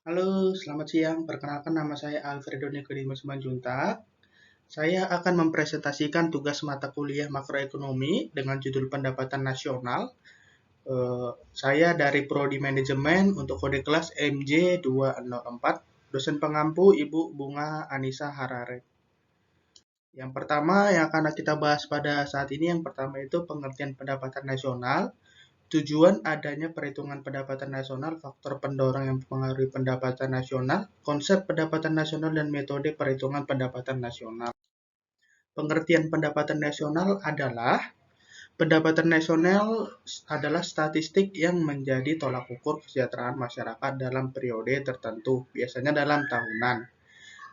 Halo, selamat siang. Perkenalkan nama saya Alfredo Nicodemus Simanjuntak. Saya akan mempresentasikan tugas mata kuliah makroekonomi dengan judul pendapatan nasional. Saya dari Prodi Manajemen untuk kode kelas MJ204, dosen pengampu Ibu Bunga Anissa Harare. Yang pertama yang akan kita bahas pada saat ini, yang pertama itu pengertian pendapatan nasional. Tujuan adanya perhitungan pendapatan nasional, faktor pendorong yang mempengaruhi pendapatan nasional, konsep pendapatan nasional, dan metode perhitungan pendapatan nasional. Pengertian pendapatan nasional adalah pendapatan nasional adalah statistik yang menjadi tolak ukur kesejahteraan masyarakat dalam periode tertentu, biasanya dalam tahunan.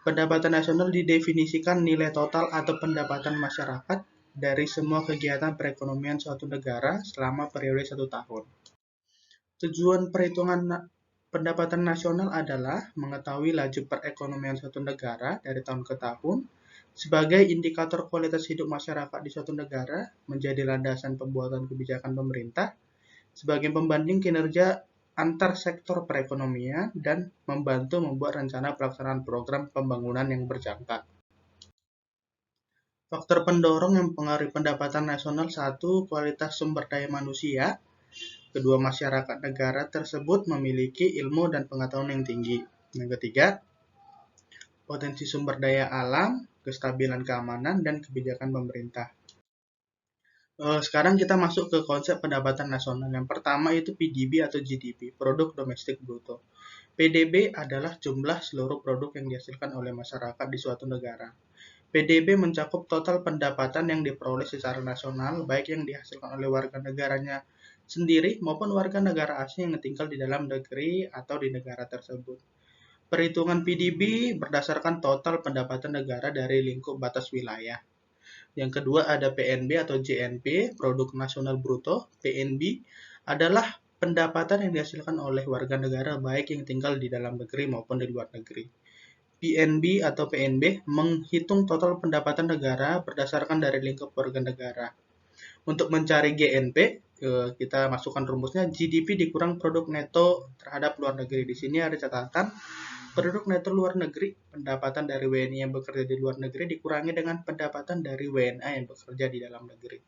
Pendapatan nasional didefinisikan nilai total atau pendapatan masyarakat dari semua kegiatan perekonomian suatu negara selama periode 1 tahun. Tujuan perhitungan pendapatan nasional adalah mengetahui laju perekonomian suatu negara dari tahun ke tahun sebagai indikator kualitas hidup masyarakat di suatu negara, menjadi landasan pembuatan kebijakan pemerintah sebagai pembanding kinerja antar sektor perekonomian dan membantu membuat rencana pelaksanaan program pembangunan yang berjangka. Faktor pendorong yang mempengaruhi pendapatan nasional: satu, kualitas sumber daya manusia. Kedua, masyarakat negara tersebut memiliki ilmu dan pengetahuan yang tinggi. Yang ketiga, potensi sumber daya alam, kestabilan keamanan, dan kebijakan pemerintah. Sekarang kita masuk ke konsep pendapatan nasional. Yang pertama itu PDB atau GDP, Produk Domestik Bruto. PDB adalah jumlah seluruh produk yang dihasilkan oleh masyarakat di suatu negara. PDB mencakup total pendapatan yang diperoleh secara nasional, baik yang dihasilkan oleh warga negaranya sendiri maupun warga negara asing yang tinggal di dalam negeri atau di negara tersebut. Perhitungan PDB berdasarkan total pendapatan negara dari lingkup batas wilayah. Yang kedua ada PNB atau JNP, Produk Nasional Bruto. PNB adalah pendapatan yang dihasilkan oleh warga negara baik yang tinggal di dalam negeri maupun di luar negeri. PNB atau PNB menghitung total pendapatan negara berdasarkan dari lingkup warga negara. Untuk mencari GNP, kita masukkan rumusnya GDP dikurang produk neto terhadap luar negeri. Di sini ada catatan, produk neto luar negeri, pendapatan dari WNI yang bekerja di luar negeri dikurangi dengan pendapatan dari WNA yang bekerja di dalam negeri.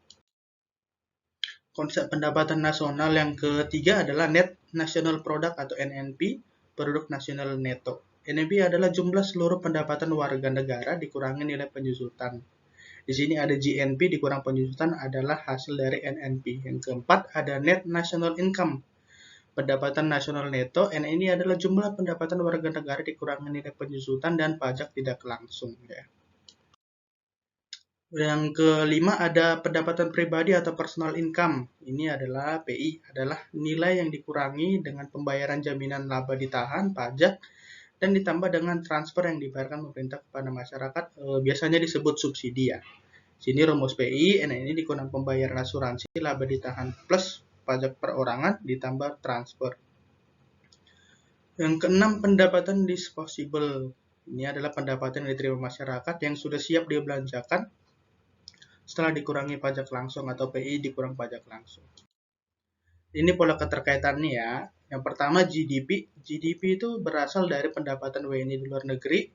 Konsep pendapatan nasional yang ketiga adalah Net National Product atau NNP, produk nasional neto. NNP adalah jumlah seluruh pendapatan warga negara dikurangi nilai penyusutan. Di sini ada GNP dikurang penyusutan adalah hasil dari NNP. Yang keempat ada Net National Income, pendapatan nasional neto. Ini adalah jumlah pendapatan warga negara dikurangi nilai penyusutan dan pajak tidak langsung. Ya. Yang kelima ada pendapatan pribadi atau personal income. Ini adalah PI, adalah nilai yang dikurangi dengan pembayaran jaminan laba ditahan, pajak, dan ditambah dengan transfer yang dibayarkan pemerintah kepada masyarakat, biasanya disebut subsidi ya. Sini rumus PI, ini dikurang pembayaran asuransi, laba ditahan plus pajak perorangan ditambah transfer. Yang keenam, pendapatan disposable. Ini adalah pendapatan yang diterima masyarakat yang sudah siap dibelanjakan setelah dikurangi pajak langsung atau PI dikurang pajak langsung. Ini pola keterkaitannya ya. Yang pertama GDP. GDP itu berasal dari pendapatan WNI di luar negeri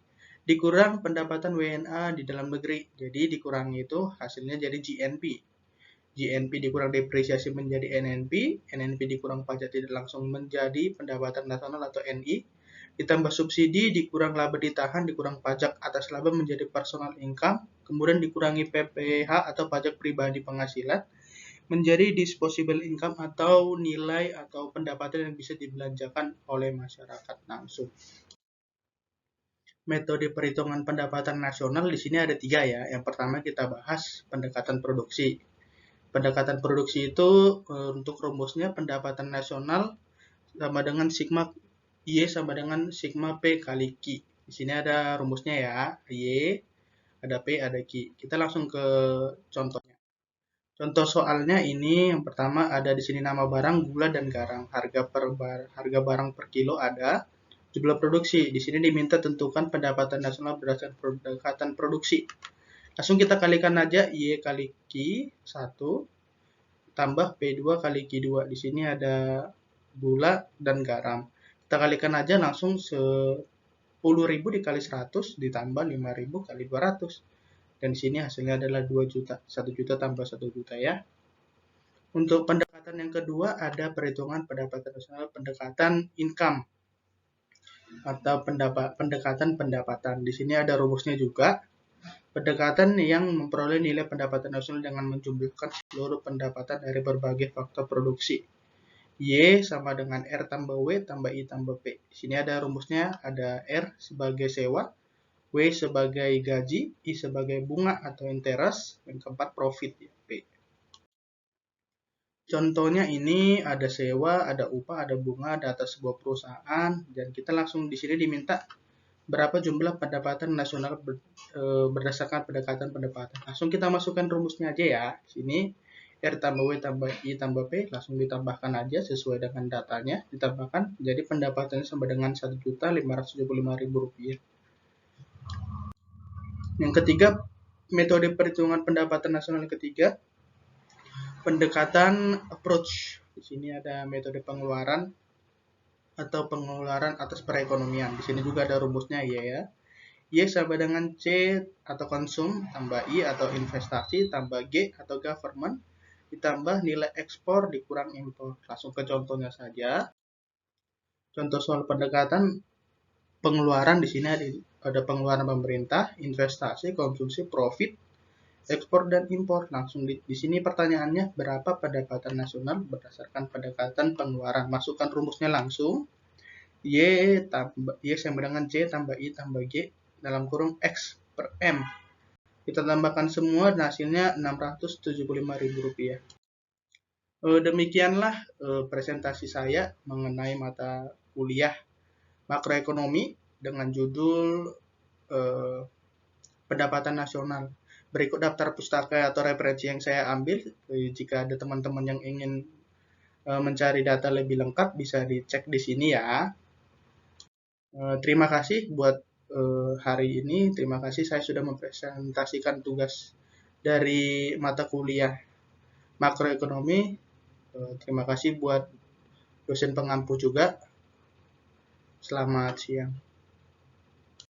dikurang pendapatan WNA di dalam negeri. Jadi dikurangi itu hasilnya jadi GNP. GNP dikurang depresiasi menjadi NNP, NNP dikurang pajak tidak langsung menjadi pendapatan nasional atau NI, ditambah subsidi, dikurang laba ditahan, dikurang pajak atas laba menjadi personal income, kemudian dikurangi PPh atau pajak pribadi penghasilan, menjadi disposable income atau nilai atau pendapatan yang bisa dibelanjakan oleh masyarakat langsung. Metode perhitungan pendapatan nasional di sini ada 3 ya. Yang pertama kita bahas pendekatan produksi. Pendekatan produksi itu untuk rumusnya pendapatan nasional sama dengan sigma Y sama dengan sigma P kali Q. Di sini ada rumusnya ya, Y, ada P, ada Q. Kita langsung ke contohnya. Contoh soalnya ini yang pertama ada di sini nama barang, gula dan garam. Harga barang per kilo ada, jumlah produksi. Di sini diminta tentukan pendapatan nasional berdasarkan pendekatan produksi. Langsung kita kalikan aja Y kali Q 1 tambah P2 kali Q2. Di sini ada gula dan garam. Kita kalikan aja langsung 10.000 dikali 100 ditambah 5.000 kali 200. Dan di sini hasilnya adalah 2 juta. 1 juta tambah 1 juta ya. Untuk pendekatan yang kedua ada perhitungan pendapatan nasional, pendekatan income atau pendekatan pendapatan. Di sini ada rumusnya juga. Pendekatan yang memperoleh nilai pendapatan nasional dengan menjumlahkan seluruh pendapatan dari berbagai faktor produksi. Y sama dengan R tambah W tambah I tambah P. Di sini ada rumusnya, ada R sebagai sewa, W sebagai gaji, I sebagai bunga atau interest, dan keempat profit, ya, P. Contohnya ini ada sewa, ada upah, ada bunga, data sebuah perusahaan, dan kita langsung di sini diminta berapa jumlah pendapatan nasional berdasarkan pendekatan pendapatan. Langsung kita masukkan rumusnya aja ya. Sini R tambah W tambah I tambah P langsung ditambahkan aja sesuai dengan datanya, ditambahkan jadi pendapatannya sama dengan Rp1.575.000. Yang ketiga, metode perhitungan pendapatan nasional yang ketiga, pendekatan approach. Di sini ada metode pengeluaran atau pengeluaran atas perekonomian. Di sini juga ada rumusnya ya. Y sama dengan C atau konsum tambah I atau investasi tambah G atau government ditambah nilai ekspor dikurang impor. Langsung ke contohnya saja. Contoh soal pendekatan pengeluaran di sini ada pengeluaran pemerintah, investasi, konsumsi, profit, ekspor dan impor. Langsung di sini pertanyaannya berapa pendapatan nasional berdasarkan pendekatan pengeluaran. Masukkan rumusnya langsung. Y sama dengan C tambah I tambah G dalam kurung X per M. Kita tambahkan semua dan hasilnya Rp675.000. Demikianlah presentasi saya mengenai mata kuliah makroekonomi dengan judul pendapatan nasional. Berikut daftar pustaka atau referensi yang saya ambil. Jika ada teman-teman yang ingin mencari data lebih lengkap bisa dicek di sini ya. Terima kasih buat hari ini. Terima kasih saya sudah mempresentasikan tugas dari mata kuliah makroekonomi. Terima kasih buat dosen pengampu juga. Selamat siang.